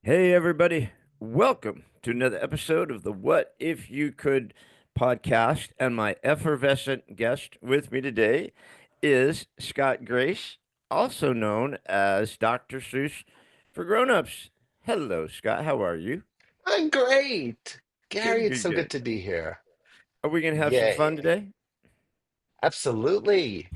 Hey, everybody. Welcome to another episode of the What If You Could podcast. And my effervescent guest with me today is Scott Grace, also known as Dr. Seuss for grown-ups. Hello, Scott. How are you? I'm great. Gary, Good, it's good, so good good. to be here. Are we going to have some fun Yay. today? Absolutely.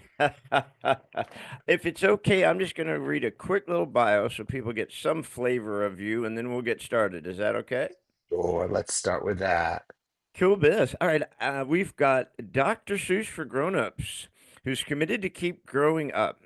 If it's okay, I'm just going to read a quick little bio so people get some flavor of you, and then we'll get started. Is that okay? Sure, let's start with that. Cool biz. All right, we've got Dr. Seuss for grown-ups, who's committed to keep growing up.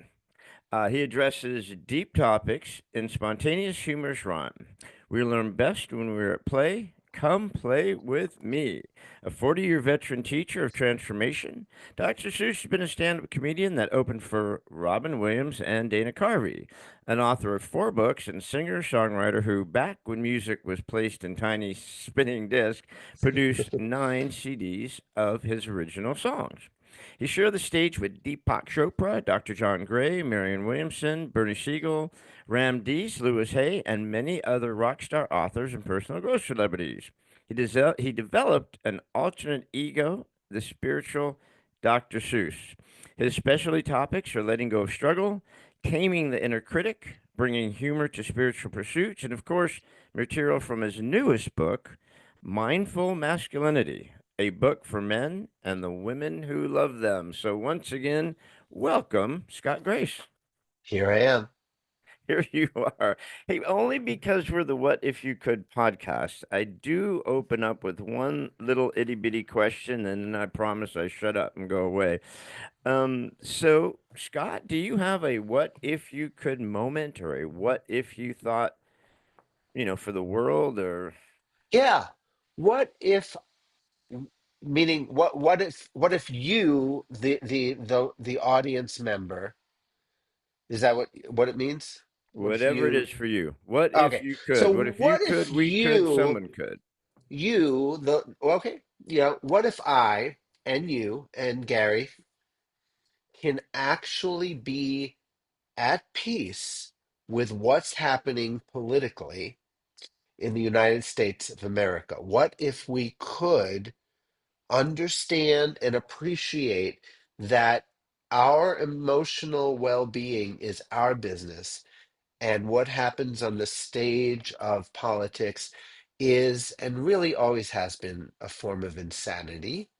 He addresses deep topics in spontaneous humorous rhyme. We learn best when we're at play. Come play with me. A 40-year veteran teacher of transformation, Dr. Seuss has been a stand-up comedian that opened for Robin Williams and Dana Carvey, an author of 4 books and singer-songwriter who, back when music was placed in tiny spinning discs, produced 9 CDs of his original songs. He shared the stage with Deepak Chopra, Dr. John Gray, Marianne Williamson, Bernie Siegel, Ram Dees, Louis Hay, and many other rock star authors and personal growth celebrities. He developed an alternate ego, the spiritual Dr. Seuss. His specialty topics are letting go of struggle, taming the inner critic, bringing humor to spiritual pursuits, and of course, material from his newest book, Mindful Masculinity, a book for men and the women who love them. So, once again, welcome, Scott Grace. Here I am. Here you are. Hey, only because we're the What If You Could podcast, I do open up with one little itty bitty question, and then I promise I shut up and go away. So, Scott, do you have a what if you could moment or a what if you thought, for the world or Yeah. What if meaning what if you the audience member, is that what it means? What if whatever it you is for you? What if Okay. you So could? What if you what if could, we could, you someone could? you the okay, what if I and you and Gary can actually be at peace with what's happening politically in the United States of America? What if we could understand and appreciate that our emotional well being is our business, and what happens on the stage of politics is and really always has been a form of insanity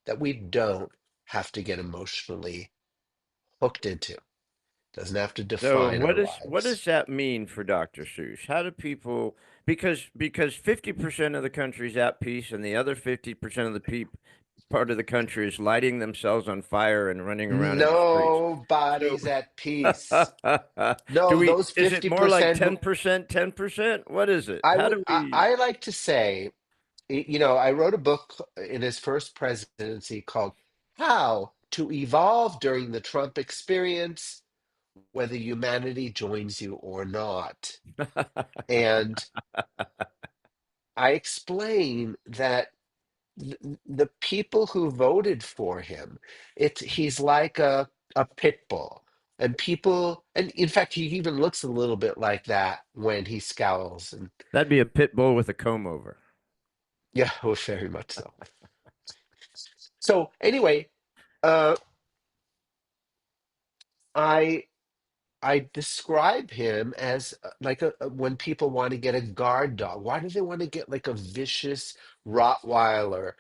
that we don't have to get emotionally hooked into? Doesn't have to So define our what lives. does that mean for Dr. Seuss? How do people because 50% of the country is at peace and the other 50% of the part of the country is lighting themselves on fire and running around in the streets. So Nobody's at peace. do No, we those is it more like 50% who 10%, 10%? What is it? I How would do we I like to say, I wrote a book in his first presidency called How to Evolve During the Trump Experience, Whether Humanity Joins You or Not. And I explain that the people who voted for him, he's like a pit bull. And in fact, he even looks a little bit like that when he scowls. And That'd be a pit bull with a comb over. yeah, oh, very much so. So anyway, uh, I I describe him as like when people want to get a guard dog. Why do they want to get like a vicious Rottweiler?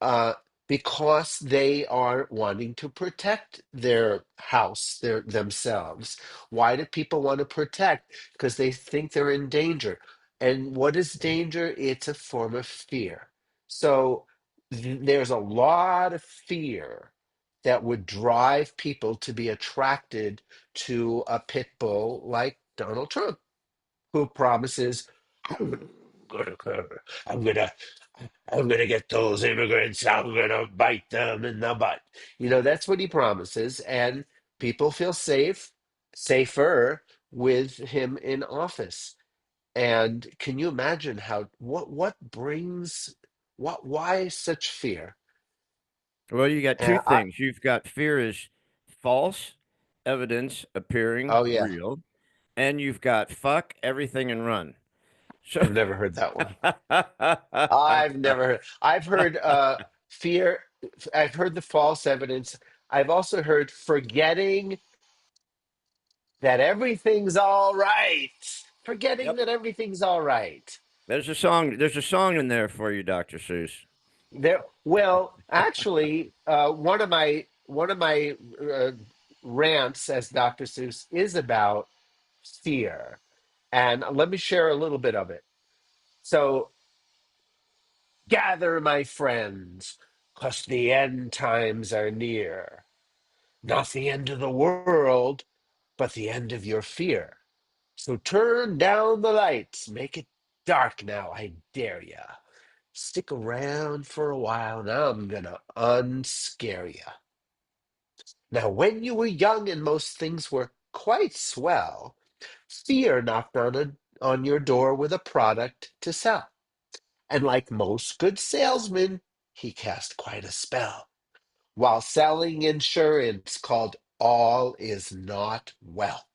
uh, because they are wanting to protect their house, themselves. Why do people want to protect? Because they think they're in danger. And what is danger? It's a form of fear. So there's a lot of fear that would drive people to be attracted to a pit bull like Donald Trump, who promises, I'm gonna, I'm gonna, I'm gonna get those immigrants. I'm gonna bite them in the butt. That's what he promises, and people feel safer with him in office. And can you imagine what brings why such fear? Well, you got two And I things. You've got fear is false evidence appearing oh yeah, real, and you've got fuck everything and run. So, I've never heard that one. I've never heard. I've heard fear. I've heard the false evidence. I've also heard forgetting that everything's all right. Forgetting yep. that everything's all right. There's a song. There's a song in there for you, Doctor Seuss. There, well, actually, one of my rants as Dr. Seuss is about fear, and let me share a little bit of it. So, gather, my friends, 'cause the end times are near. Not the end of the world, but the end of your fear. So turn down the lights, make it dark now, I dare ya. Stick around for a while, now I'm gonna unscare ya. Now, when you were young and most things were quite swell, fear knocked on your door with a product to sell. And like most good salesmen, he cast quite a spell while selling insurance called All Is Not Well.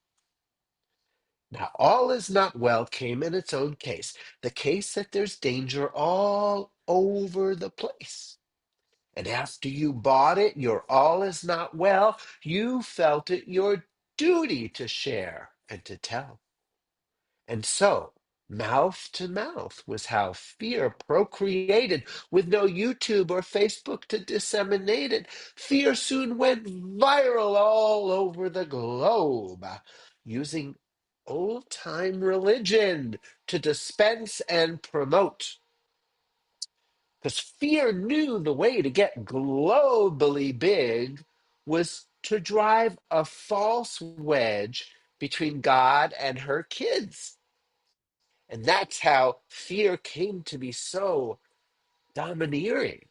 Now, all is not well came in its own case, the case that there's danger all over the place. And after you bought it, your all is not well, you felt it your duty to share and to tell. And so, mouth to mouth was how fear procreated with no YouTube or Facebook to disseminate it. Fear soon went viral all over the globe, using old time religion to dispense and promote. Because fear knew the way to get globally big was to drive a false wedge between God and her kids. And that's how fear came to be so domineering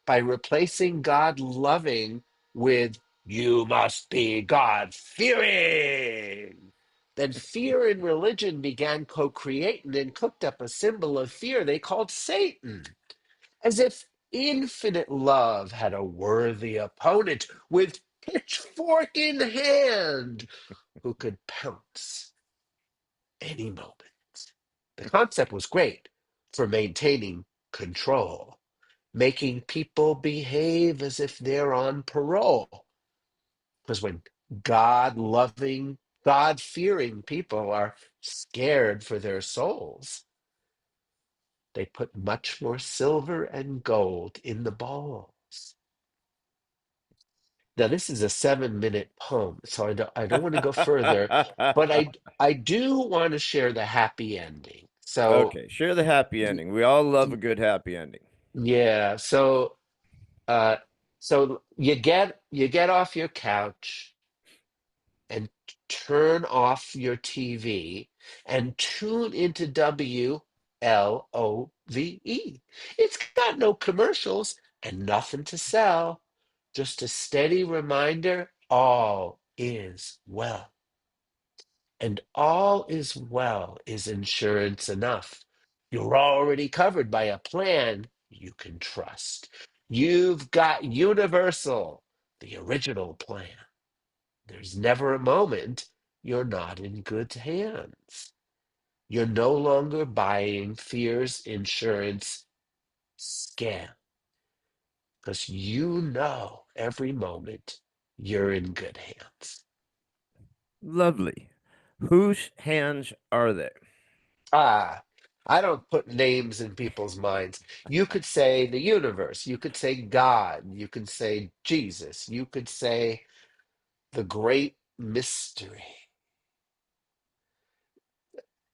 by replacing God loving with you must be God fearing. Then fear and religion began co creating and cooked up a symbol of fear they called Satan, as if infinite love had a worthy opponent with pitchfork in hand who could pounce any moment. The concept was great for maintaining control, making people behave as if they're on parole. Because when God loving, God fearing people are scared for their souls, they put much more silver and gold in the bowls. Now, this is a 7-minute poem, so I don't want to go further, but I do want to share the happy ending. So, Okay, share the happy ending. We all love a good happy ending. yeah, uh, so you get off your couch and turn off your TV and tune into WLOVE. It's got no commercials and nothing to sell, just a steady reminder all is well. And all is well is insurance enough. You're already covered by a plan you can trust. You've got Universal, the original plan. There's never a moment you're not in good hands. You're no longer buying fear's insurance scam because you know every moment you're in good hands. Lovely. Whose hands are they? Ah, I don't put names in people's minds. You could say the universe, you could say God, you could say Jesus, you could say the great mystery.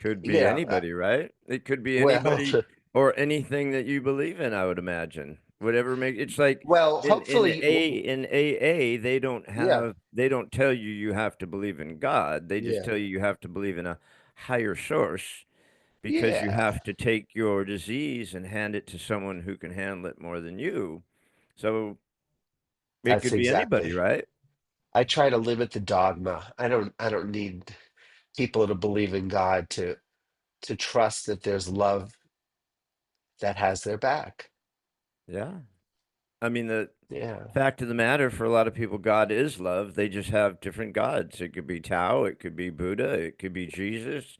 Could be Yeah, anybody, right? It could be well, anybody or anything that you believe in, I would imagine. Whatever make it's like well, in hopefully, AA, yeah, they don't tell you you have to believe in God. They just yeah, tell you have to believe in a higher source because you yeah, have to take your disease and hand it to someone who can handle it more than you. So it that's could be anybody, exactly. right? I try to limit the dogma. I don't need people to believe in God to trust that there's love that has their back. Yeah. I mean, the Yeah. fact of the matter for a lot of people, God is love. They just have different gods. It could be Tao, it could be Buddha, it could be Jesus,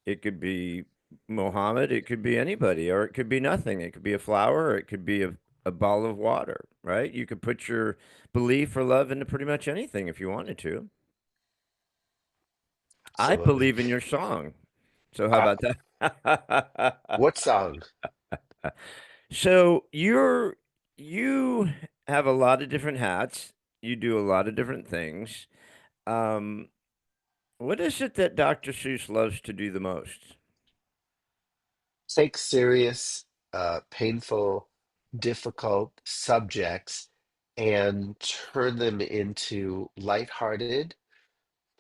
it could be Mohammed, it could be anybody, or it could be nothing. It could be a flower, or it could be a ball of water, right? You could put your belief or love into pretty much anything if you wanted to. I Absolutely. believe in your song. So how Uh, about that? what song? So you have a lot of different hats. You do a lot of different things. Um, what is it that Dr. Seuss loves to do the most? Take serious, painful, difficult subjects and turn them into lighthearted,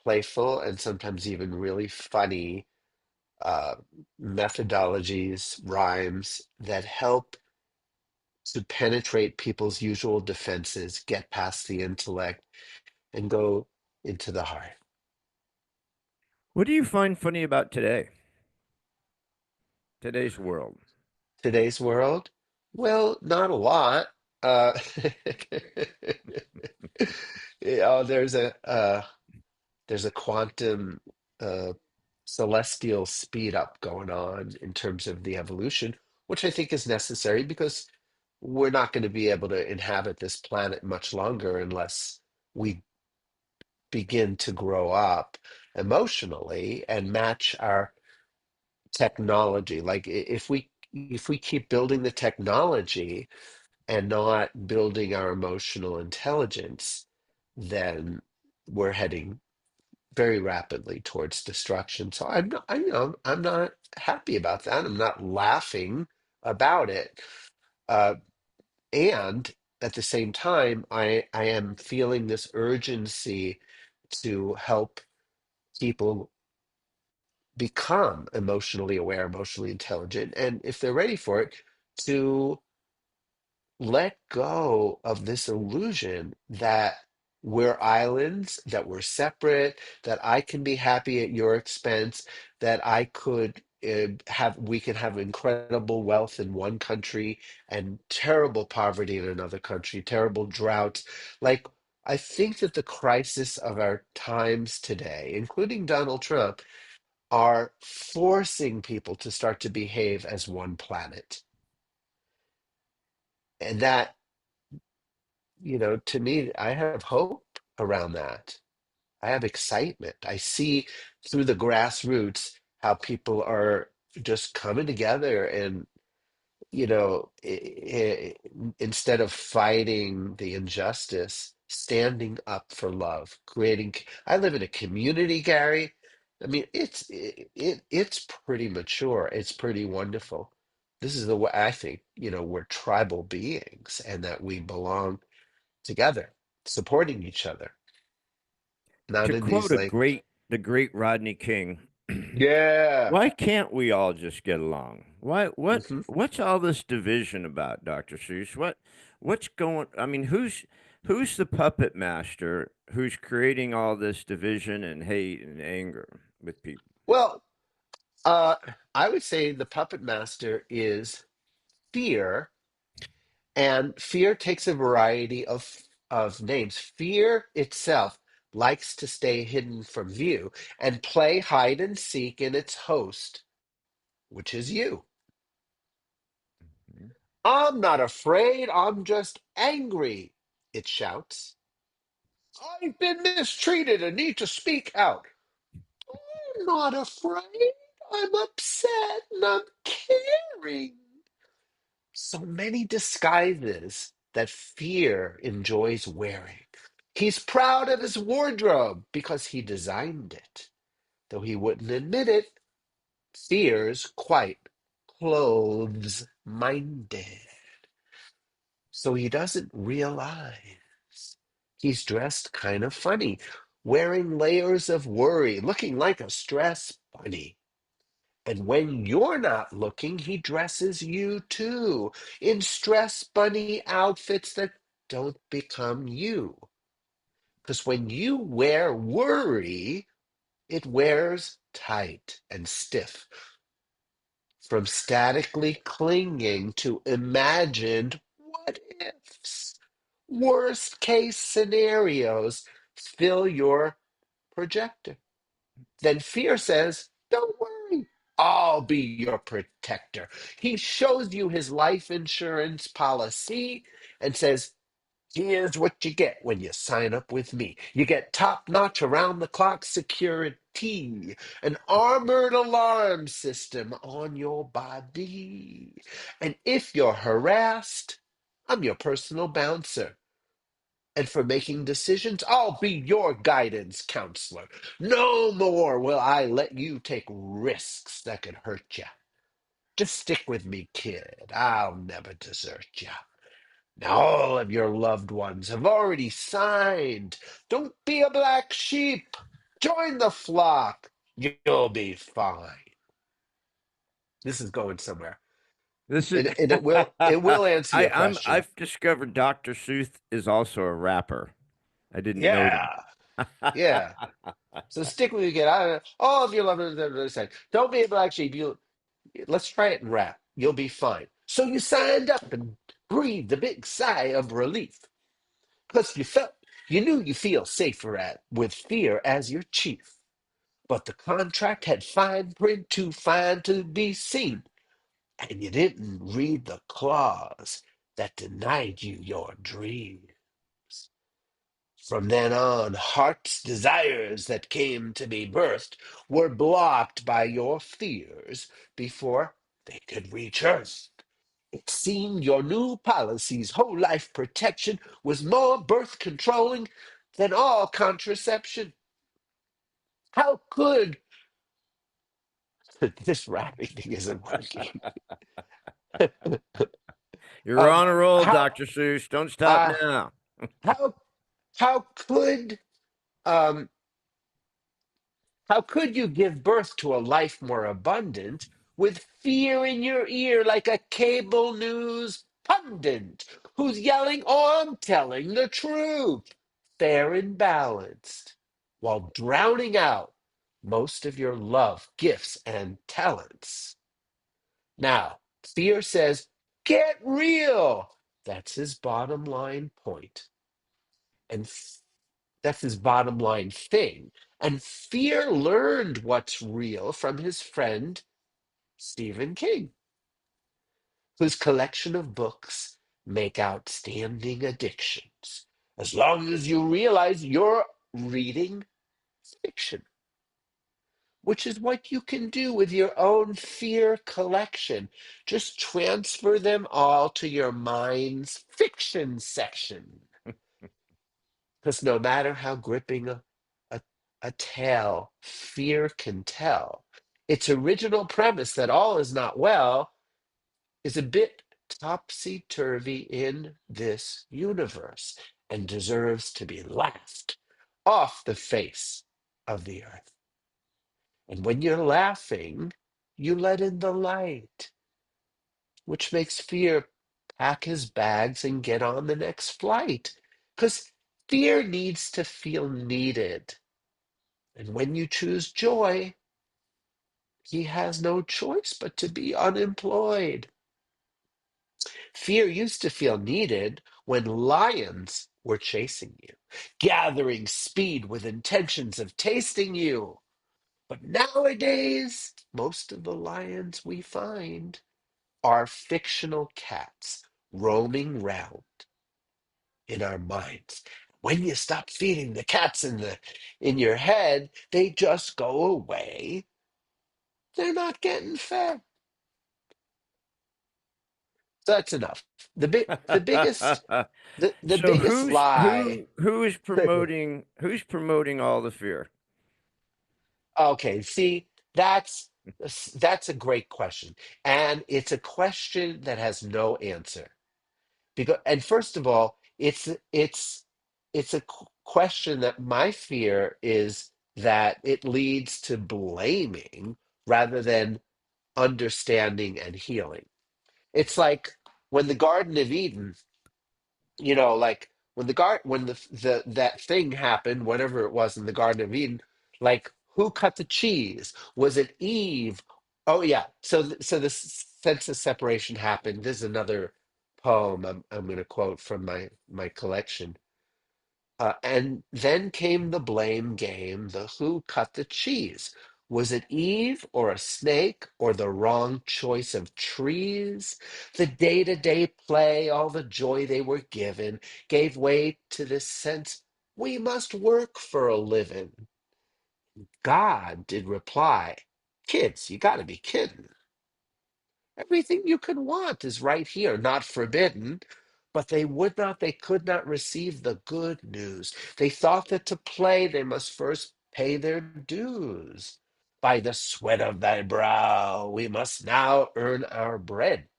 playful, and sometimes even really funny uh, methodologies, rhymes that help to penetrate people's usual defenses, get past the intellect, and go into the heart. What do you find funny about today's world? Today's world? Well, not a lot. Uh, there's a quantum uh, celestial speed up going on in terms of the evolution, which I think is necessary because we're not going to be able to inhabit this planet much longer unless we begin to grow up emotionally and match our technology. Like if we keep building the technology and not building our emotional intelligence, then we're heading very rapidly towards destruction. So I'm not happy about that. I'm not laughing about it. Uh, and at the same time, I am feeling this urgency to help people become emotionally aware, emotionally intelligent, and if they're ready for it, to let go of this illusion that we're islands, that we're separate, that I can be happy at your expense, that I could we can have incredible wealth in one country and terrible poverty in another country, terrible droughts. Like, I think that the crisis of our times today, including Donald Trump, are forcing people to start to behave as one planet. And that, to me, I have hope around that. I have excitement. I see through the grassroots how people are just coming together and, instead of fighting the injustice, standing up for love, creating. I live in a community, Gary. I mean, it's pretty mature. It's pretty wonderful. This is the way I think, we're tribal beings and that we belong together, supporting each other, not To in quote these like, the great Rodney King, yeah. why can't we all just get along? Hmm. What's all this division about, Dr. Seuss? What's going I mean, who's the puppet master who's creating all this division and hate and anger with people? Well, uh, I would say the puppet master is fear, and fear takes a variety of names. Fear itself likes to stay hidden from view and play hide and seek in its host, which is you. I'm not afraid, I'm just angry, it shouts. I've been mistreated and need to speak out. I'm not afraid. I'm upset and I'm caring. So many disguises that fear enjoys wearing. He's proud of his wardrobe because he designed it. Though he wouldn't admit it, fear's quite clothes minded. So he doesn't realize he's dressed kind of funny, wearing layers of worry, looking like a stress bunny. And when you're not looking, he dresses you too in stress bunny outfits that don't become you. Because when you wear worry, it wears tight and stiff. From statically clinging to imagined what ifs, worst case scenarios fill your projector. Then fear says, don't worry. I'll be your protector. He shows you his life insurance policy and says, here's what you get when you sign up with me. You get top-notch around-the-clock security, an armored alarm system on your body. And if you're harassed, I'm your personal bouncer. And for making decisions, I'll be your guidance counselor. No more will I let you take risks that could hurt you. Just stick with me, kid. I'll never desert you. Now, all of your loved ones have already signed. Don't be a black sheep. Join the flock. You'll be fine. This is going somewhere. This is And it will answer your question. I've discovered Dr. Seuss is also a rapper. I didn't know Yeah. Yeah. So stick with me again. All of your loved ones have already signed. Don't be a black sheep. Let's try it in rap. You'll be fine. So you signed up and breathed a big sigh of relief. Plus you knew you feel safer with fear as your chief. But the contract had fine print too fine to be seen, and you didn't read the clause that denied you your dreams. From then on, heart's desires that came to be birthed were blocked by your fears before they could reach earth. It seemed your new policy's whole life protection was more birth controlling than all contraception. How could this rapping thing isn't working? You're um, on a roll, how Dr. Seuss. Don't stop uh, now. how how could um, how could you give birth to a life more abundant with fear in your ear like a cable news pundit who's yelling, "Oh, I'm telling the truth," fair and balanced, while drowning out most of your love, gifts, and talents? Now, fear says, "Get real." That's his bottom line point. And that's his bottom line thing. And fear learned what's real from his friend Stephen King, whose collection of books make outstanding addictions, as long as you realize you're reading fiction, which is what you can do with your own fear collection. Just transfer them all to your mind's fiction section. Because no matter how gripping a, a tale fear can tell, its original premise that all is not well is a bit topsy turvy in this universe and deserves to be laughed off the face of the earth. And when you're laughing, you let in the light, which makes fear pack his bags and get on the next flight. Because fear needs to feel needed. And when you choose joy, he has no choice but to be unemployed. Fear used to feel needed when lions were chasing you, gathering speed with intentions of tasting you. But nowadays, most of the lions we find are fictional cats roaming round in our minds. When you stop feeding the cats in your head, they just go away. They're not getting fed. So that's enough. The biggest the So biggest lie. who's promoting all the fear? Okay, see, that's a great question. And it's a question that has no answer. Because and first of all, it's a question that my fear is that it leads to blaming rather than understanding and healing. It's like when the Garden of Eden, like when the that thing happened, whatever it was in the Garden of Eden, like who cut the cheese? Was it Eve? Oh yeah. So the sense of separation happened. This is another poem I'm going to quote from my collection. And then came the blame game, the who cut the cheese. Was it Eve or a snake or the wrong choice of trees? The day to day play, all the joy they were given, gave way to this sense we must work for a living. God did reply, kids, you got to be kidding. Everything you could want is right here, not forbidden. But they would not, they could not receive the good news. They thought that to play, they must first pay their dues. By the sweat of thy brow, we must now earn our bread.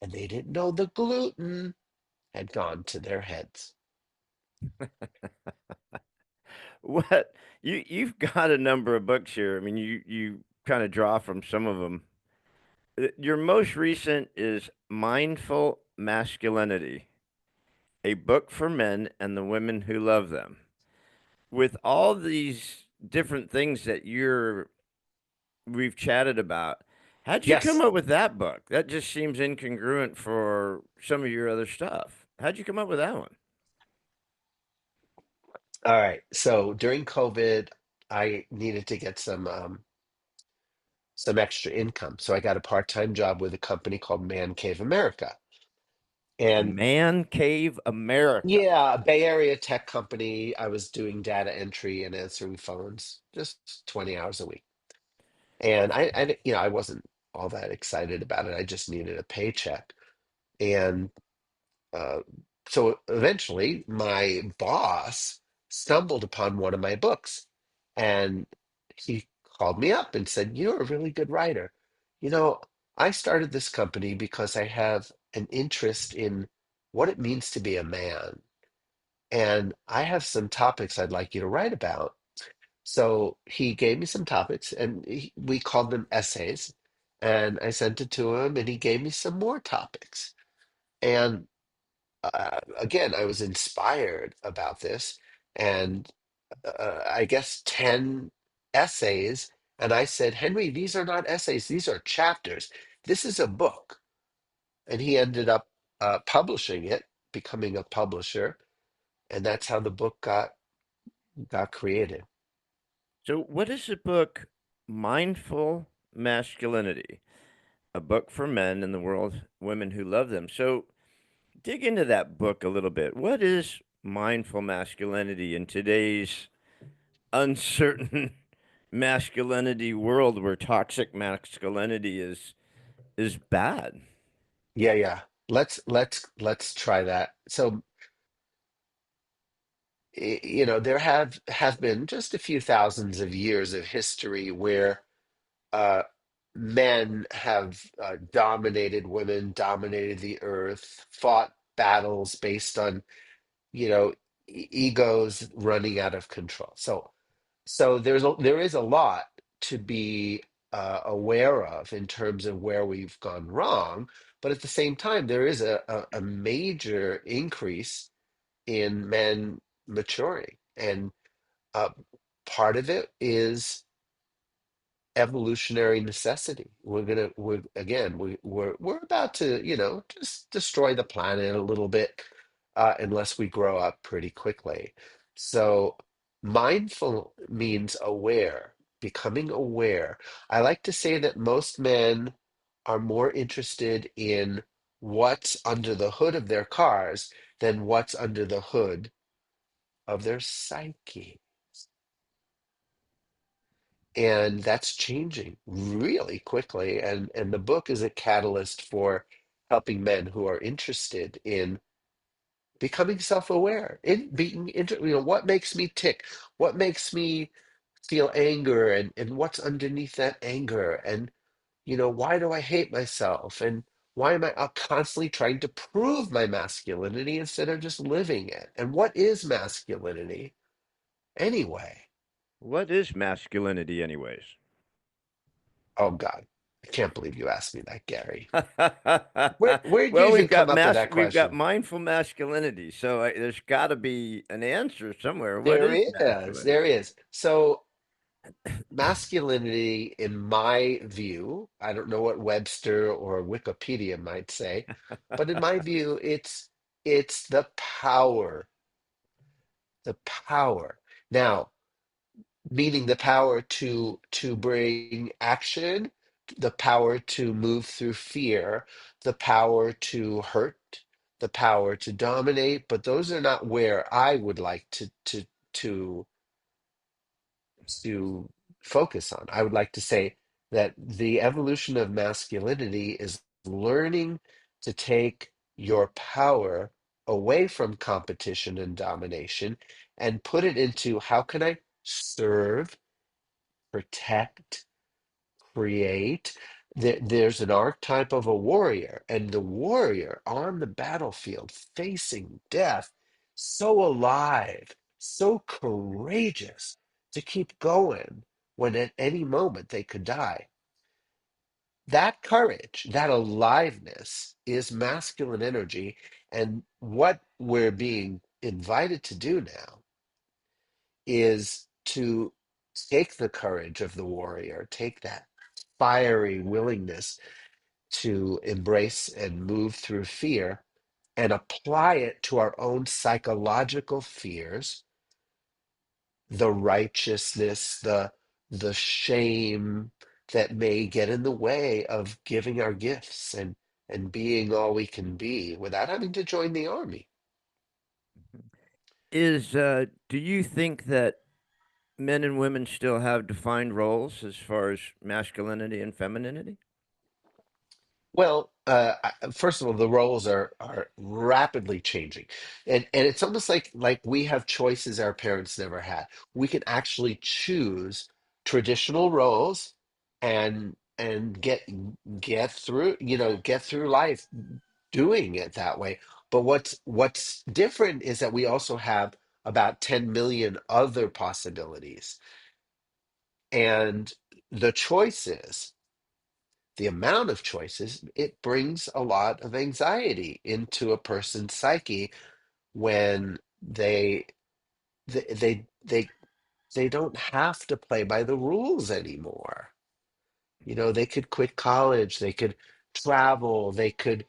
And they didn't know the gluten had gone to their heads. What you've got a number of books here. I mean, you kind of draw from some of them. Your most recent is Mindful Masculinity, a book for men and the women who love them. With all these different things that we've chatted about, how'd you come Yes. up with that book? That just seems incongruent for some of your other stuff. How'd you come up with that one? All right. So during COVID, I needed to get some extra income. So I got a part-time job with a company called Man Cave America. And Man Cave America. yeah, a Bay Area tech company. I was doing data entry and answering phones just 20 hours a week. And I wasn't all that excited about it. I just needed a paycheck. And uh, so eventually my boss stumbled upon one of my books and he called me up and said, "You're a really good writer. You know, I started this company because I have an interest in what it means to be a man. And I have some topics I'd like you to write about." So he gave me some topics and we called them essays. And I sent it to him and he gave me some more topics. And again, I was inspired about this. And I guess 10 essays. And I said, "Henry, these are not essays, these are chapters. This is a book." And he ended up publishing it, becoming a publisher. And that's how the book got created. So, what is the book Mindful Masculinity? A book for men in the world, women who love them. So, dig into that book a little bit. What is mindful masculinity in today's uncertain masculinity world where toxic masculinity is bad? Yeah, yeah. Let's try that. So, there have been just a few thousands of years of history where uh, men have dominated women, dominated the earth, fought battles based on, egos running out of control. So there is a lot to be aware of in terms of where we've gone wrong, but at the same time, there is a major increase in men maturing, and uh, part of it is evolutionary necessity. We're again, we're about to, just destroy the planet a little bit, unless we grow up pretty quickly. So mindful means aware, becoming aware. I like to say that most men are more interested in what's under the hood of their cars than what's under the hood of their psyche. And that's changing really quickly. And the book is a catalyst for helping men who are interested in becoming self-aware, in being what makes me tick, what makes me feel anger, and what's underneath that anger, and why do I hate myself, and why am I constantly trying to prove my masculinity instead of just living it? And what is masculinity anyway? What is masculinity, anyways? Oh God, I can't believe you asked me that, Gary. Where'd you Well, even come up with that we've got question? mindful masculinity, so there's got to be an answer somewhere. What There is is, there masculinity? is. So masculinity, in my view, I don't know what Webster or Wikipedia might say, but in my view, it's the power, the power. Now, meaning the power to bring action, the power to move through fear, the power to hurt, the power to dominate. But those are not where I would like to to focus on. I would like to say that the evolution of masculinity is learning to take your power away from competition and domination and put it into how can I serve, protect, create. There's an archetype of a warrior, and the warrior on the battlefield facing death, so alive, so courageous to keep going when at any moment they could die. That courage, that aliveness is masculine energy. And what we're being invited to do now is to take the courage of the warrior, take that fiery willingness to embrace and move through fear and apply it to our own psychological fears, the righteousness, the shame that may get in the way of giving our gifts and being all we can be without having to join the army. Do you think that men and women still have defined roles as far as masculinity and femininity? Well, first of all, the roles are rapidly changing, and it's almost like we have choices our parents never had. We can actually choose traditional roles and get through, get through life doing it that way. But what's different is that we also have about 10 million other possibilities, and the choices the amount of choices, it brings a lot of anxiety into a person's psyche when they they they, they don't have to play by the rules anymore. They could quit college, they could travel, they could,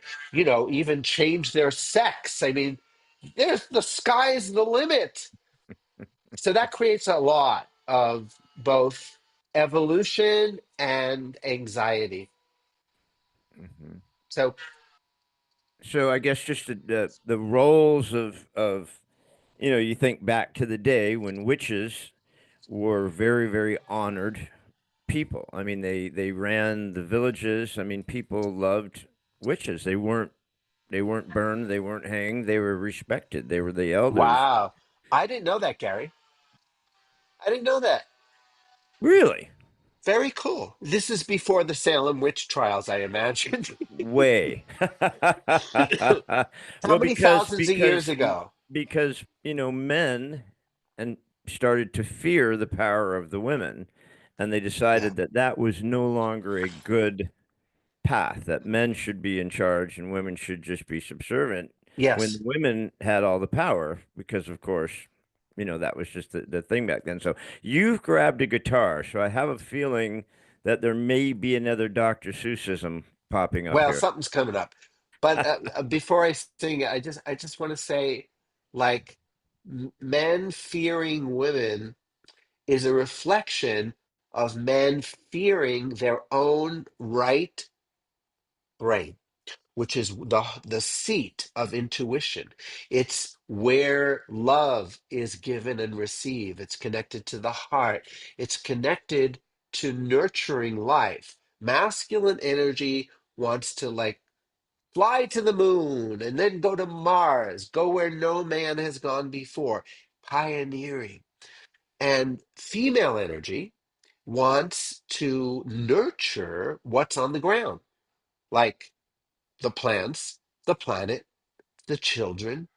even change their sex. I mean, there's the sky's the limit. So that creates a lot of both evolution and anxiety. Hmm. So So I guess just the roles of you think back to the day when witches were very, very honored people. I mean, they ran the villages. I mean, people loved witches. They weren't burned, they weren't hanged, they were respected. They were the elders. wow. I didn't know that, Gary. I didn't know that. Really? Very cool. This is before the Salem witch trials, I imagine. Way. How Well, many because thousands of years because ago? because men and started to fear the power of the women, and they Yeah. decided that that was no longer a good path, that men should be in charge and women should just be subservient, when Yes. the women had all the power, because of course, that was just the thing back then. So you've grabbed a guitar, so I have a feeling that there may be another Dr. Seussism popping up Well, here. something's coming up. But before I sing, I just want to say, like, men fearing women is a reflection of men fearing their own right brain, which is the seat of intuition. It's where love is given and received. It's connected to the heart. It's connected to nurturing life. Masculine energy wants to like fly to the moon and then go to Mars, go where no man has gone before, pioneering. And female energy wants to nurture what's on the ground, like the plants, the planet, the children,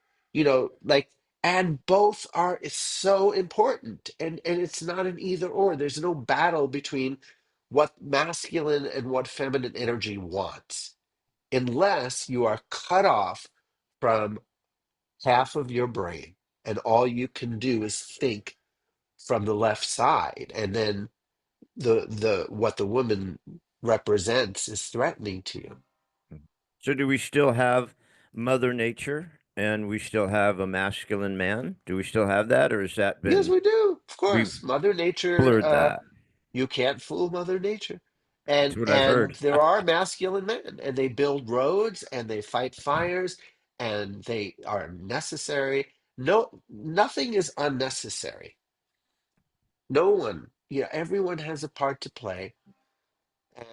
like, and both are it's so important. And it's not an either or. There's no battle between what masculine and what feminine energy wants, unless you are cut off from half of your brain and all you can do is think from the left side, and then the what the woman represents is threatening to you. So do we still have Mother Nature? And we still have a masculine man. Do we still have that, or has that Yes, been we do. Of we've course. Mother Nature, blurred that? you can't fool Mother Nature. That's what I've And heard. there are masculine men, and they build roads and they fight fires and they are necessary. No, nothing is unnecessary. No one, yeah, everyone has a part to play.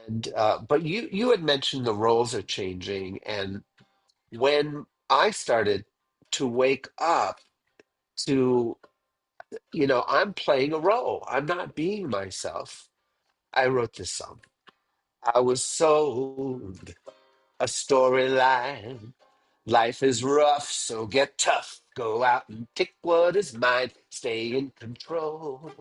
And but you had mentioned the roles are changing, and when I started to wake up to, I'm playing a role. I'm not being myself. I wrote this song. I was sold a storyline. Life is rough, so get tough. Go out and take what is mine. Stay in control.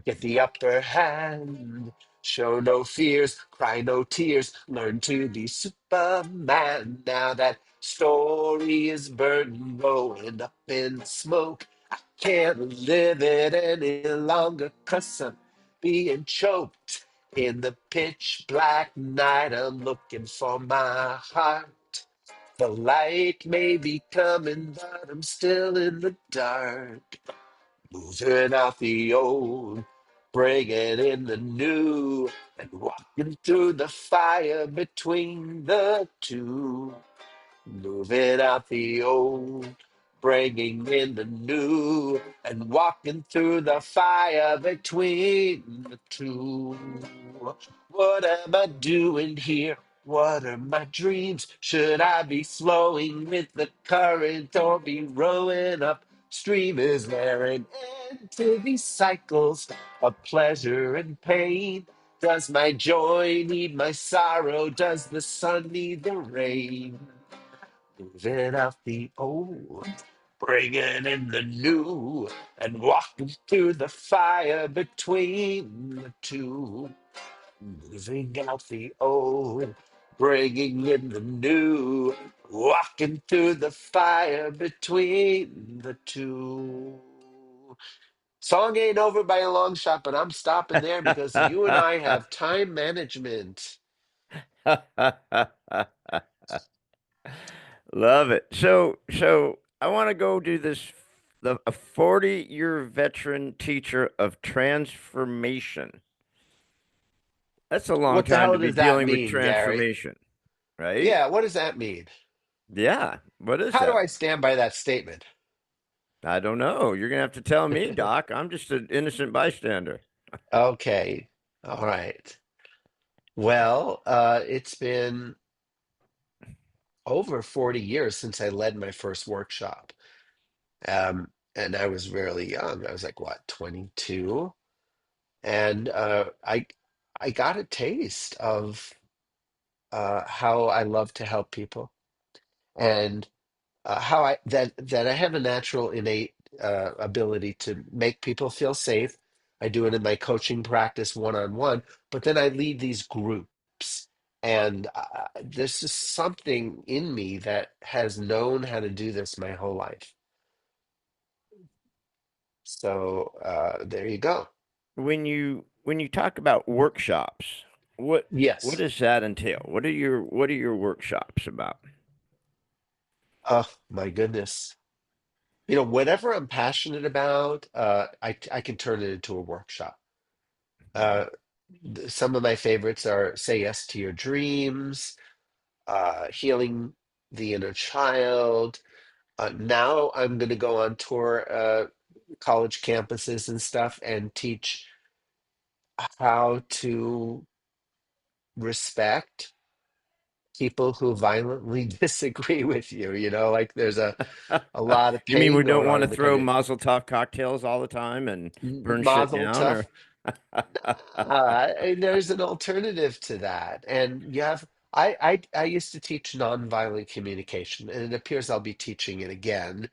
Get the upper hand. Show no fears, cry no tears. Learn to be Superman. Now that story is burning, going up in smoke. I can't live it any longer, 'cause I'm being choked. In the pitch black night, I'm looking for my heart. The light may be coming, but I'm still in the dark. Moving out the old, bringing in the new, and walking through the fire between the two. Moving out the old, bringing in the new, and walking through the fire between the two. What am I doing here? What are my dreams? Should I be flowing with the current or be rowing upstream? Is there an end to these cycles of pleasure and pain? Does my joy need my sorrow? Does the sun need the rain? Moving out the old, bringing in the new, and walking through the fire between the two. Moving out the old, bringing in the new, walking through the fire between the two. Song ain't over by a long shot, but I'm stopping there because you and I have time management. Love it. So I want to go do this. A 40-year veteran teacher of transformation. That's a long What the time hell to be does that dealing with mean, Gary? transformation, right? Yeah, what does that mean? Yeah. What is How do that? I stand by that statement? I don't know. You're gonna have to tell me, Doc. I'm just an innocent bystander. Okay. All right. Well, it's been over 40 years since I led my first workshop. And I was really young. I was like, what, 22? And I got a taste of how I love to help people, and how that I have a natural innate ability to make people feel safe. I do it in my coaching practice one on one, but then I lead these groups, and this is something in me that has known how to do this my whole life. So there you go. When you talk about workshops, what Yes. does that entail? What are your workshops about? Oh my goodness. Whatever I'm passionate about, I can turn it into a workshop. Uh, some of my favorites are Say Yes to Your Dreams, Healing the Inner Child. Now I'm going to go on tour, college campuses and stuff, and teach how to respect people who violently disagree with you. Like there's a lot of You mean we pain don't going want on to in the throw country. Mazel Tov cocktails all the time and burn shit Mazel down, tov. or And there's an alternative to that, and you have. I used to teach nonviolent communication, and it appears I'll be teaching it again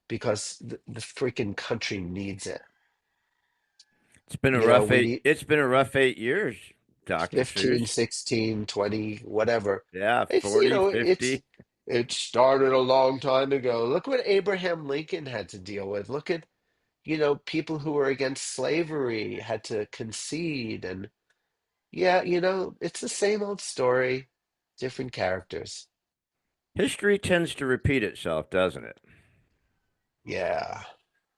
because the freaking country needs it. We need it's been a rough 8 years, Dr. Seuss. 15, 16, 20, whatever. Yeah, It's, 40, 50. it started a long time ago. Look what Abraham Lincoln had to deal with. Look at, people who were against slavery had to concede. And yeah, it's the same old story, different characters. History tends to repeat itself, doesn't it? Yeah.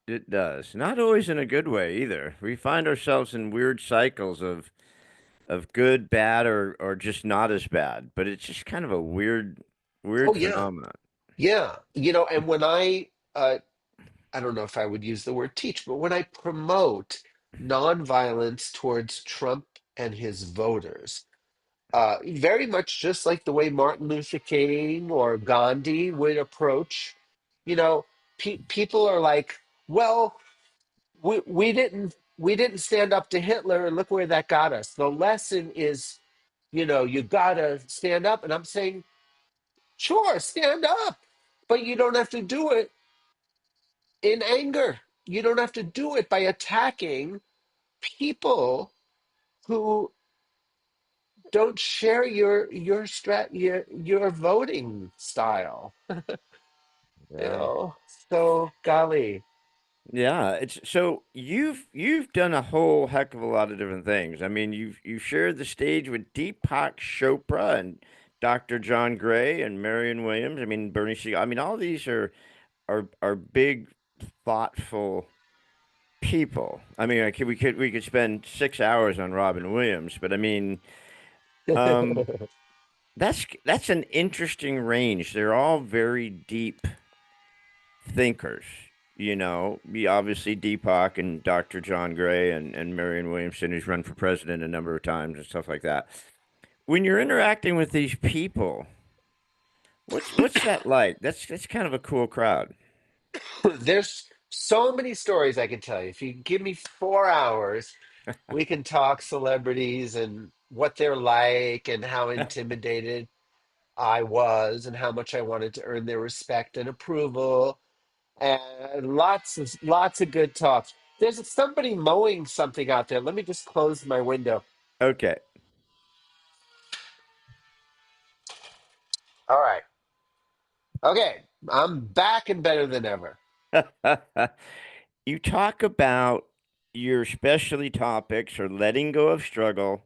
It does. Not always in a good way either. We find ourselves in weird cycles of good, bad, or just not as bad. But it's just kind of a Oh weird yeah. phenomenon. Yeah. And when I don't know if I would use the word teach, but when I promote nonviolence towards Trump and his voters, very much just like the way Martin Luther King or Gandhi would approach, you know, people are like, well, we didn't stand up to Hitler, and look where that got us. The lesson is, you gotta stand up, and I'm saying, sure, stand up, but you don't have to do it in anger. You don't have to do it by attacking people who don't share your voting style. You Yeah. know, so golly. Yeah, it's so you've done a whole heck of a lot of different things. I mean, you've shared the stage with Deepak Chopra and Dr. John Gray and Marion Williams. I mean, Bernie Siegel. I mean, all these are big, thoughtful people. I mean, we could spend 6 hours on Robin Williams, but I mean, um, that's an interesting range. They're all very deep thinkers. Obviously Deepak and Dr. John Gray and Marion Williamson, who's run for president a number of times and stuff like that. When you're interacting with these people, what's that like? That's kind of a cool crowd. There's so many stories I can tell you. If you give me 4 hours, we can talk celebrities and what they're like and how intimidated I was and how much I wanted to earn their respect and approval, and lots of good talks. There's somebody mowing something out there. Let me just close my window. Okay. All right. Okay. I'm back and better than ever. You talk about your specialty topics are letting go of struggle,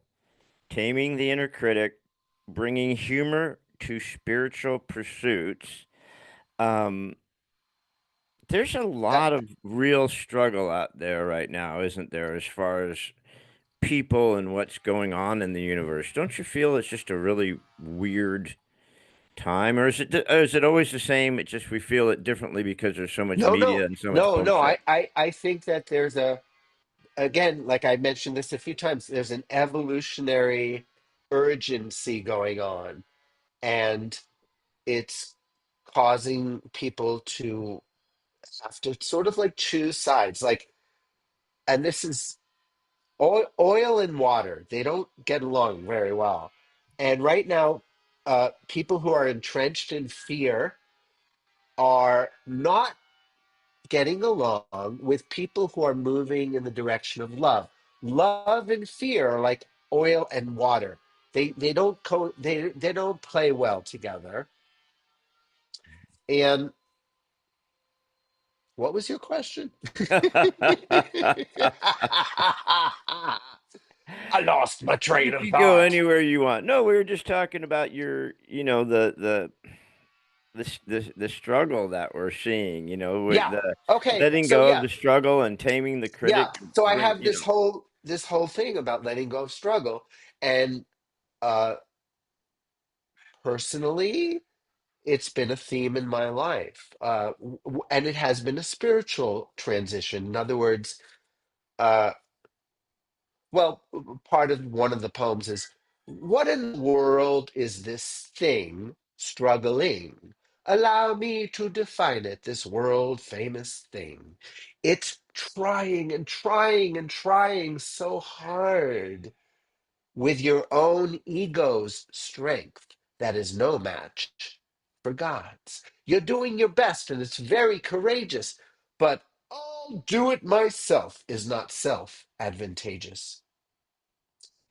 taming the inner critic, bringing humor to spiritual pursuits. Um, there's a That lot of real struggle out there right now, isn't there, as far as people and what's going on in the universe? Don't you feel it's just a really weird time, or is it always the same? It just we feel it differently because there's so much no, no, media and so much no. bullshit. I think that there's again, like I mentioned this a few times, there's an evolutionary urgency going on, and it's causing people to have to sort of like choose sides. Like, and this is oil and water, they don't get along very well. And right now, people who are entrenched in fear are not getting along with people who are moving in the direction of love. Love and fear are like oil and water. They don't play well together. And what was your question? I lost my You train of can go thought. anywhere you want. No, we were just talking about the struggle that we're seeing, with Yeah. the Okay. letting So go of yeah, the struggle and taming the yeah. critic. So I Bring, have this whole thing about letting go of struggle, and uh, personally, it's been a theme in my life, and it has been a spiritual transition. In other words, uh, well, part of one of the poems is, what in the world is this thing struggling? Allow me to define it, this world famous thing. It's trying and trying and trying so hard with your own ego's strength that is no match for God's. You're doing your best and it's very courageous, but I'll do it myself is not self advantageous.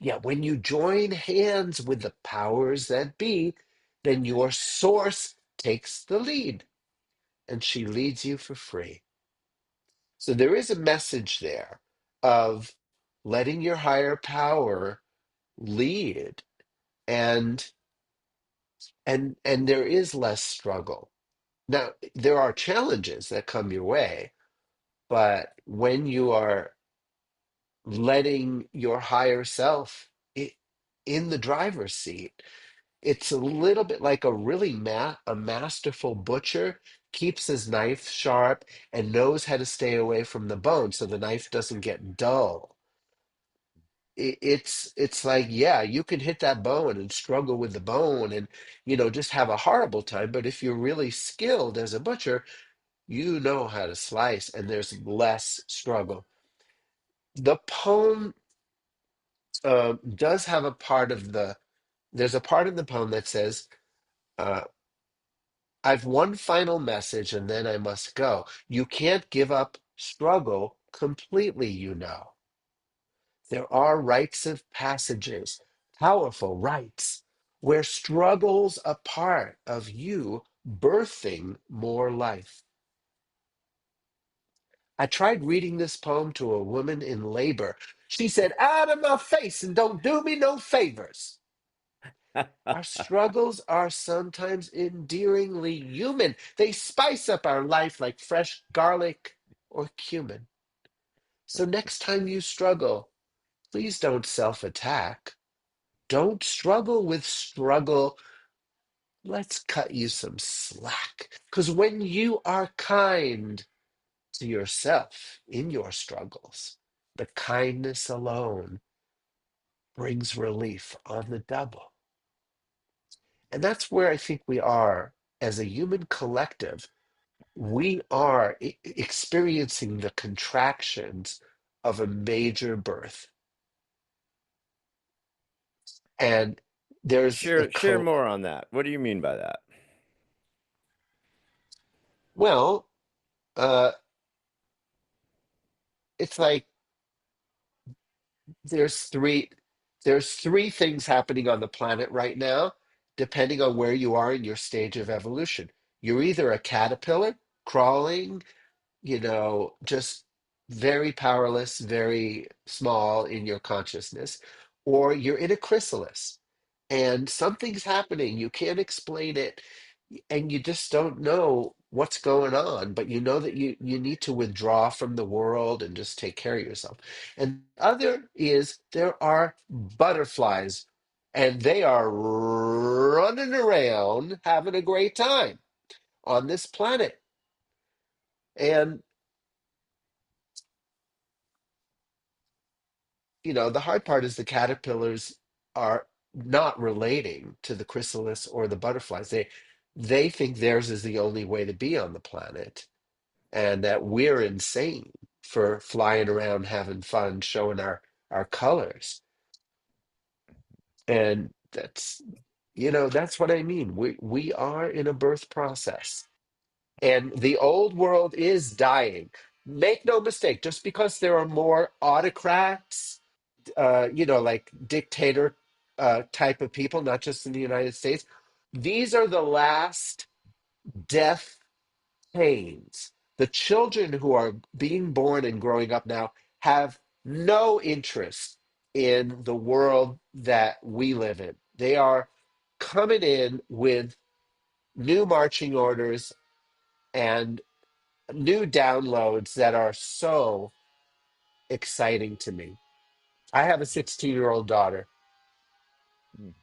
Yet when you join hands with the powers that be, then your source takes the lead and she leads you for free. So there is a message there of letting your higher power lead and and there is less struggle. Now, there are challenges that come your way, but when you are letting your higher self in the driver's seat, it's a little bit like a masterful butcher keeps his knife sharp and knows how to stay away from the bone so the knife doesn't get dull. It's like, yeah, you can hit that bone and struggle with the bone and just have a horrible time, but if you're really skilled as a butcher, you know how to slice and there's less struggle. The poem does have a part of the there's a part in the poem that says, uh, I've one final message and then I must go. You can't give up struggle completely, you know. There are rites of passages, powerful rites, where struggles a part of you birthing more life. I tried reading this poem to a woman in labor. She said, out of my face and don't do me no favors. Our struggles are sometimes endearingly human. They spice up our life like fresh garlic or cumin. So next time you struggle, please don't self attack. Don't struggle with struggle. Let's cut you some slack. Because when you are kind to yourself in your struggles, the kindness alone brings relief on the double. And that's where I think we are as a human collective. We are experiencing the contractions of a major birth. And there's a Share more on that. What do you mean by that? well, uh, it's like there's three there's three things happening on the planet right now, depending on where you are in your stage of evolution. You're either a caterpillar crawling, just very powerless, very small in your consciousness, or you're in a chrysalis and something's happening. You can't explain it, and you just don't know what's going on, but you know that you need to withdraw from the world and just take care of yourself. And the other is there are butterflies, and they are running around having a great time on this planet. And the hard part is the caterpillars are not relating to the chrysalis or the butterflies. They think theirs is the only way to be on the planet, and that we're insane for flying around having fun, showing our colors. And that's what I mean. We are in a birth process, and the old world is dying. Make no mistake, just because there are more autocrats, like dictator type of people, not just in the United States. These are the last death pains. The children who are being born and growing up now have no interest in the world that we live in. They are coming in with new marching orders and new downloads that are so exciting to me. I have a 16-year-old daughter. Mm.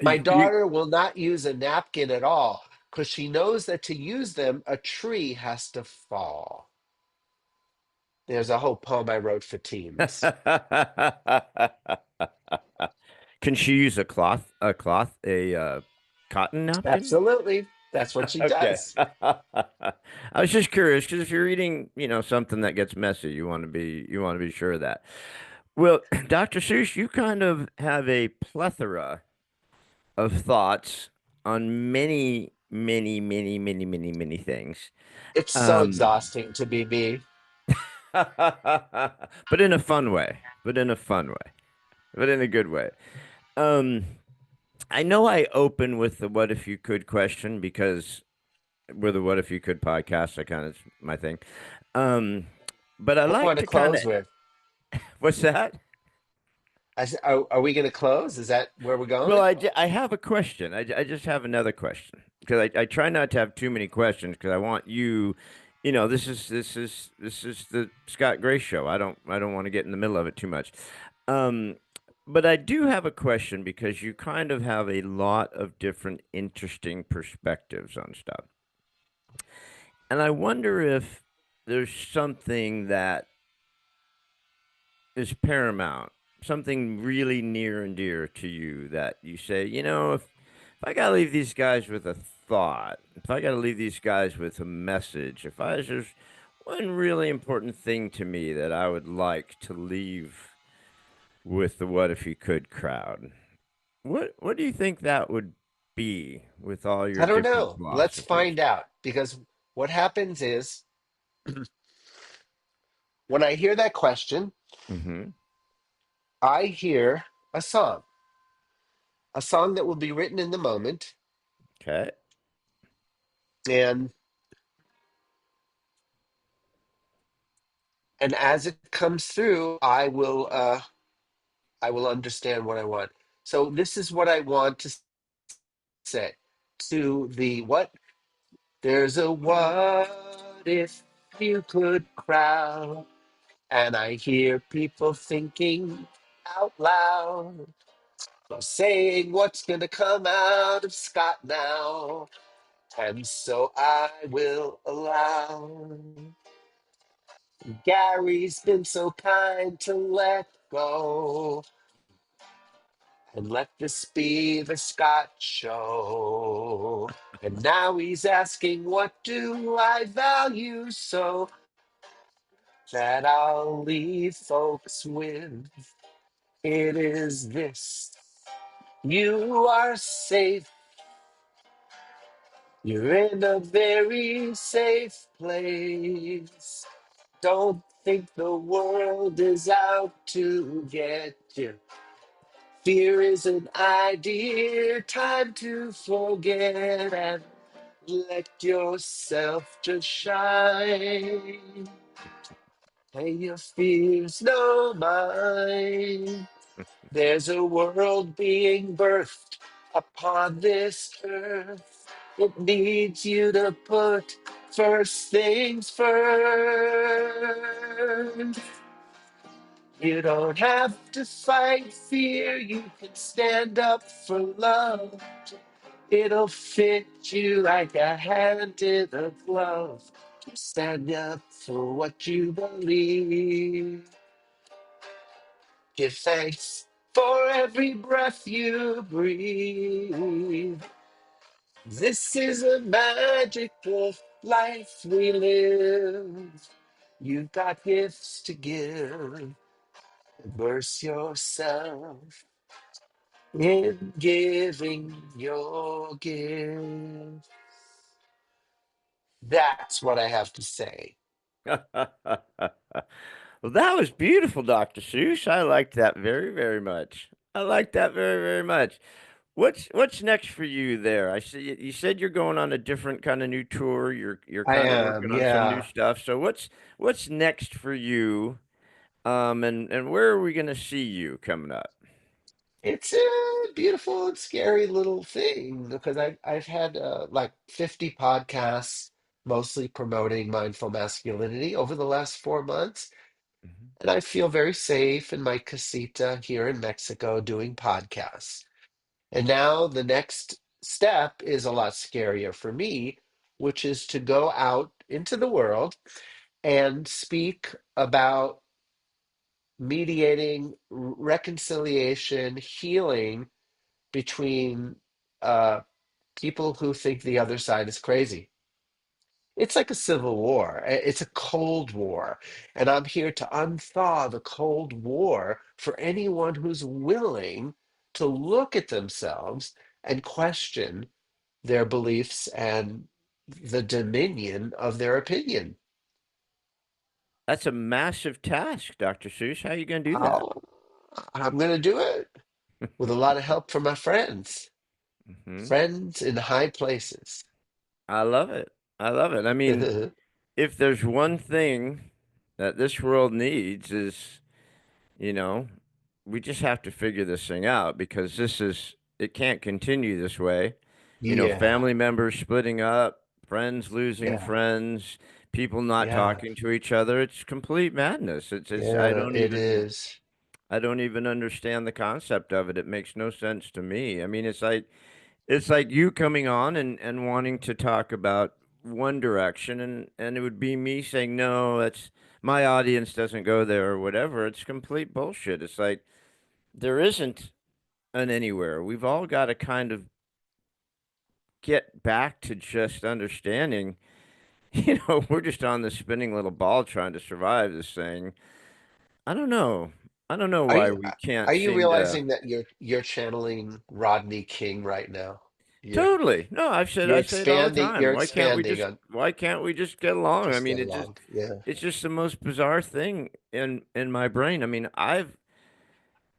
My You daughter will not use a napkin at all because she knows that to use them, a tree has to fall. There's a whole poem I wrote for teens. Can she use a cotton napkin? Absolutely. That's what she Okay. does. I was just curious because if you're eating, something that gets messy, you want to be sure of that. Well, Dr. Seuss, you kind of have a plethora of thoughts on many, many, many, many, many, many things. It's so Um, exhausting to be me. but in a fun way. But in a fun way. But in a good way. Um, I know I open with the what if you could question because we're the what if you could podcast. I kind of my thing. Um, but I What do you like want to to kind of close with? what's that? Are we going to close? Is that where we're Well, going? I have a question. I just have another question because I try not to have too many questions because I want you, this is the Scott Gray show. I don't want to get in the middle of it too much. Um, but I do have a question because you kind of have a lot of different interesting perspectives on stuff. And I wonder if there's something that is paramount, something really near and dear to you that you say, if I got to leave these guys with a thought, if I got to leave these guys with a message, if I there's one really important thing to me that I would like to leave with the what if you could crowd. What do you think that would be with all your I don't different know. Let's philosophies? find out. Because what happens is when I hear that question, Mm-hmm. I hear a song that will be written in the moment. Okay. And as it comes through, I will understand what I want. So this is what I want to say to the what? There's a what if you could crowd, and I hear people thinking out loud, saying what's gonna come out of Scott now, and so I will allow. Gary's been so kind to let go. And let this be the Scott Show. And now he's asking, what do I value so that I'll leave folks with? It is this. You are safe. You're in a very safe place. Don't think the world is out to get you. Fear is an idea, time to forget and let yourself just shine. Pay your fears no mind. There's a world being birthed upon this earth. It needs you to put first things first. You don't have to fight fear, you can stand up for love. It'll fit you like a hand in a glove. Stand up for what you believe. Give thanks for every breath you breathe. This is a magical life we live. You've got gifts to give. Immerse yourself in giving your gift. That's what I have to say. Well, that was beautiful, Dr. Seuss. I liked that very, very much. I like that very, very much. What's next for you there? I see you said you're going on a different kind of new tour. You're I kind of am, working on some new yeah. stuff. So what's next for you? And where are we going to see you coming up? It's a beautiful and scary little thing because I've had like 50 podcasts, mostly promoting mindful masculinity over the last 4 months. Mhm. And I feel very safe in my casita here in Mexico doing podcasts. And now the next step is a lot scarier for me, which is to go out into the world and speak about mediating reconciliation, healing between uh, people who think the other side is crazy. It's like a civil war. It's a cold war. And I'm here to unthaw the cold war for anyone who's willing to look at themselves and question their beliefs and the dominion of their opinion. That's a massive task, Dr. Seuss. How are you going to do that? Oh, I'm going to do it with a lot of help from my friends, Hmm. friends in high places. I love it. I love it. I mean, if there's one thing that this world needs is, you know, we just have to figure this thing out because it can't continue this way. You know, Yeah, family members splitting up, friends losing yeah, friends, people not yeah, talking to each other. It's complete madness. yeah, it is. I don't even understand the concept of it. It makes no sense to me. I mean, it's like you coming on and wanting to talk about one direction and it would be me saying, no, that's my audience doesn't go there or whatever. It's complete bullshit. It's like there isn't an anywhere. We've all got to kind of get back to just understanding, we're just on this spinning little ball trying to survive this thing. I don't know. I don't know Are why you we can't are you seem to. realizing that you're channeling Rodney King right now? You're Totally. No, you're I say it all the expanding. time. You're expanding on Why can't we just get along? I just mean, get along. Yeah. it's just the most bizarre thing in my brain. I mean, I've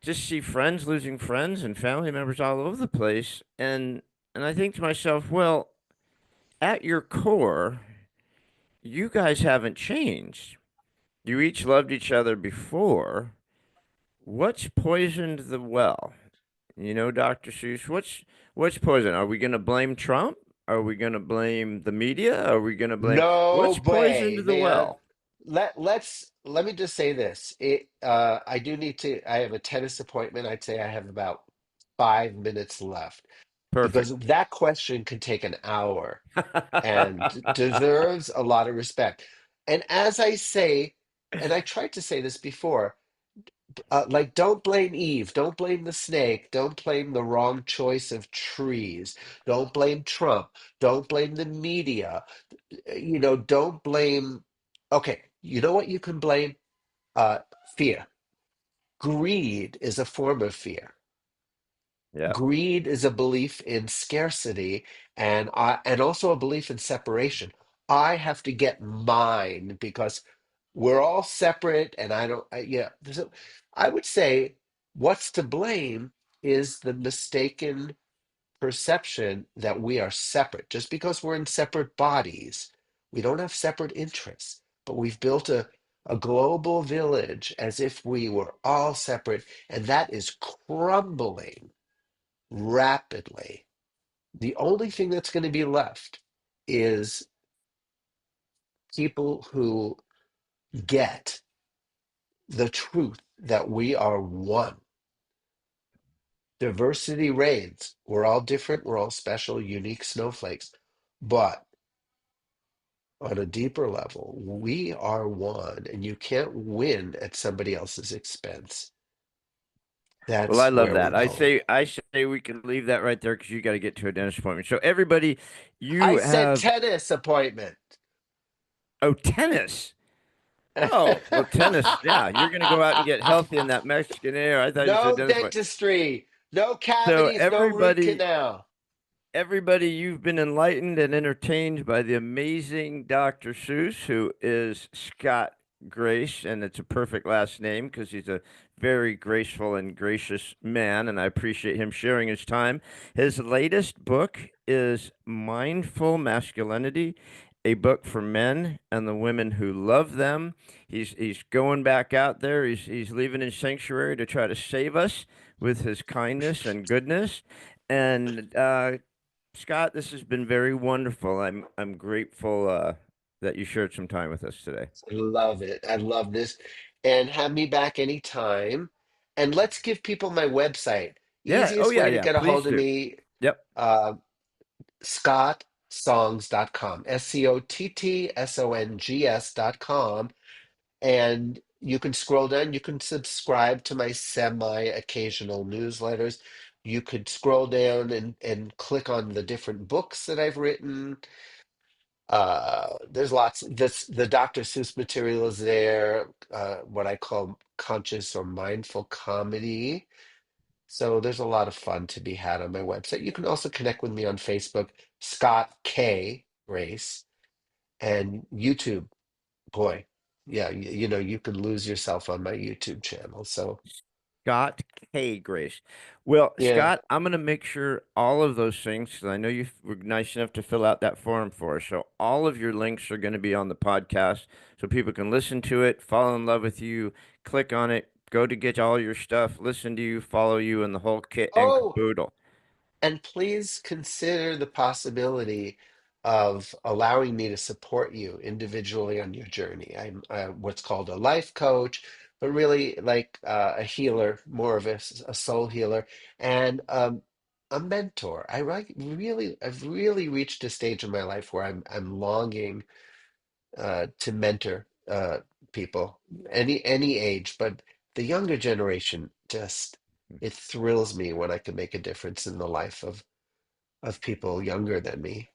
just see friends losing friends and family members all over the place and I think to myself, well, at your core, you guys haven't changed. You each loved each other before. What's poisoned the well? Dr. Seuss, what's poison? Are we going to blame Trump? Are we going to blame the media? Are we going to blame No what's poisoned way, the man. well? Let me just say this. I do need to. I have a tennis appointment. I'd say I have about 5 minutes left Perfect. because that question could take an hour and deserves a lot of respect. And as I say, and I tried to say this before, like don't blame Eve, don't blame the snake, don't blame the wrong choice of trees, don't blame Trump, don't blame the media, don't blame. Okay, you know what you can blame? Uh, Fear. Greed is a form of fear. Yeah. Greed is a belief in scarcity and also a belief in separation. I have to get mine because we're all separate and I don't yeah, I would say what's to blame is the mistaken perception that we are separate. Just because we're in separate bodies, we don't have separate interests, but we've built a global village as if we were all separate, and that is crumbling rapidly. The only thing that's going to be left is people who get the truth that we are one. Diversity reigns. We're all different. We're all special, unique snowflakes. But on a deeper level, we are one, and you can't win at somebody else's expense. Well, I That's love where we that. go. I say we can leave that right there because you got to get to a dentist appointment. So everybody, I you said have tennis appointment. tennis. Oh, well, tennis. Yeah, you're going to go out and get healthy in that Mexican air. I thought you said No dentist appointment. dentistry, no So cavities, no root canal. everybody, you've been enlightened and entertained by the amazing Dr. Seuss, who is Scott Grace, and it's a perfect last name because he's a very graceful and gracious man, and I appreciate him sharing his time. His latest book is Mindful Masculinity, a book for men and the women who love them. He's going back out there. He's leaving his sanctuary to try to save us with his kindness and goodness. And Scott, this has been very wonderful. I'm grateful that you shared some time with us today. I love it. I love this. And have me back anytime. And let's give people my website. Yeah. Oh Easiest yeah, way to yeah. get a Please hold of do. me, Yep. uh, scottsongs.com, SCOTTSONGS.com. And you can scroll down. You can subscribe to my semi-occasional newsletters. You could scroll down and click on the different books that I've written. There's lots. The Dr. Seuss material is there. What I call conscious or mindful comedy. So there's a lot of fun to be had on my website. You can also connect with me on Facebook, Scott K. Race, and YouTube. Boy, yeah, you can lose yourself on my YouTube channel. So Scott K. Grace. Well, yeah, Scott, I'm going to make sure all of those things, because I know you were nice enough to fill out that form for us. So all of your links are going to be on the podcast so people can listen to it, fall in love with you, click on it, go to get all your stuff, listen to you, follow you, and the whole kit and Oh, caboodle. and please consider the possibility of allowing me to support you individually on your journey. I'm what's called a life coach, but really like a healer, more of a soul healer, and a mentor. I've really reached a stage in my life where I'm longing to mentor people, any age, but the younger generation just it thrills me when I can make a difference in the life of people younger than me.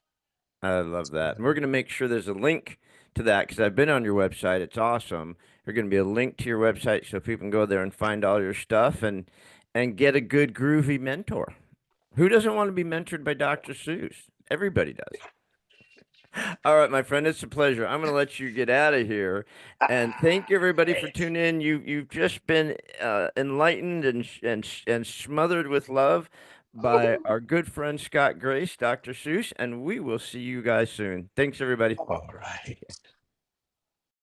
I love that. And we're going to make sure there's a link to that because I've been on your website. It's awesome. There's going to be a link to your website so people can go there and find all your stuff and get a good groovy mentor. Who doesn't want to be mentored by Dr. Seuss? Everybody does. All right, my friend, it's a pleasure. I'm going to let you get out of here, and thank you everybody for Great. tuning in. You've just been enlightened and smothered with love by our good friend Scott Grace, Dr. Seuss, and we will see you guys soon. Thanks, everybody. All right.